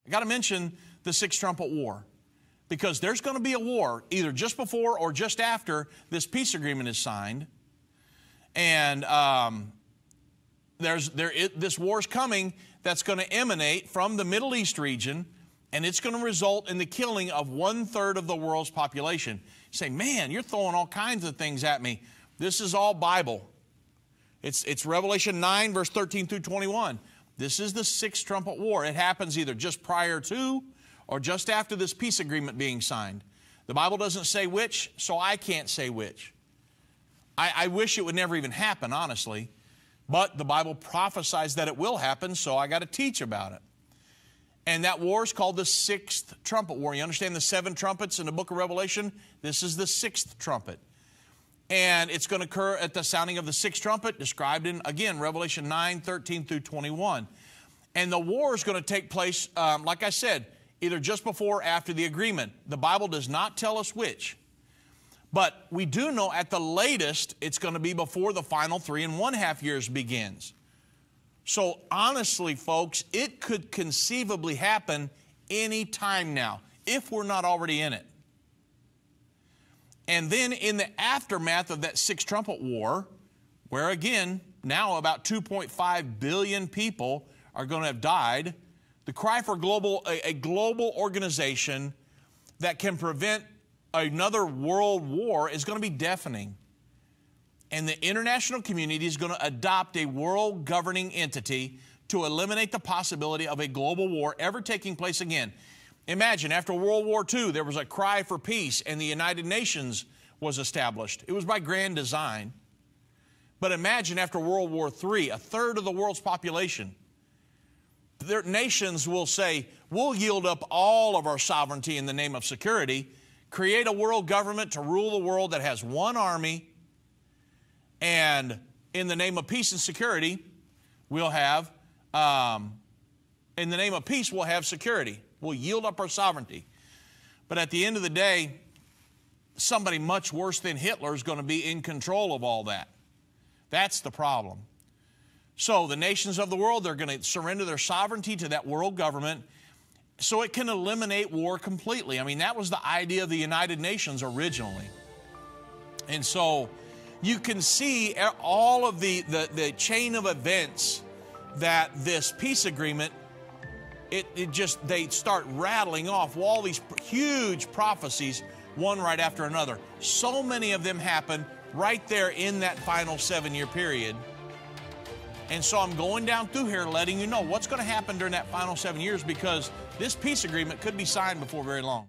I got to mention the Sixth Trumpet War, because there's going to be a war either just before or just after this peace agreement is signed. And this war is coming that's going to emanate from the Middle East region, and it's going to result in the killing of 1/3 of the world's population. You say, man, you're throwing all kinds of things at me. This is all Bible. It's Revelation 9, verse 13 through 21. This is the Sixth Trumpet War. It happens either just prior to or just after this peace agreement being signed. The Bible doesn't say which, so I can't say which. I wish it would never even happen, honestly. But the Bible prophesies that it will happen, so I got to teach about it. And that war is called the Sixth Trumpet War. You understand the 7 trumpets in the book of Revelation? This is the 6th trumpet. And it's going to occur at the sounding of the 6th trumpet, described in, again, Revelation 9, 13 through 21. And the war is going to take place, like I said, either just before or after the agreement. The Bible does not tell us which. But we do know at the latest it's going to be before the final 3½ years begins. So honestly, folks, it could conceivably happen any time now, if we're not already in it. And then in the aftermath of that 6th trumpet war, where again, now about 2.5 billion people are going to have died, the cry for a global organization that can prevent another world war is going to be deafening. And the international community is going to adopt a world governing entity to eliminate the possibility of a global war ever taking place again. Imagine, after World War II, there was a cry for peace, and the United Nations was established. It was by grand design. But imagine, after World War III, 1/3 of the world's population, their nations will say, we'll yield up all of our sovereignty in the name of security, create a world government to rule the world that has one army, and in the name of peace and security, we'll have, in the name of peace, we'll have security. We'll yield up our sovereignty. But at the end of the day, somebody much worse than Hitler is going to be in control of all that. That's the problem. So the nations of the world, they're going to surrender their sovereignty to that world government so it can eliminate war completely. I mean, that was the idea of the United Nations originally. And so you can see all of the chain of events that this peace agreement, they start rattling off all these huge prophecies, one right after another. So many of them happen right there in that final 7-year period. And so I'm going down through here letting you know what's going to happen during that final 7 years, because this peace agreement could be signed before very long.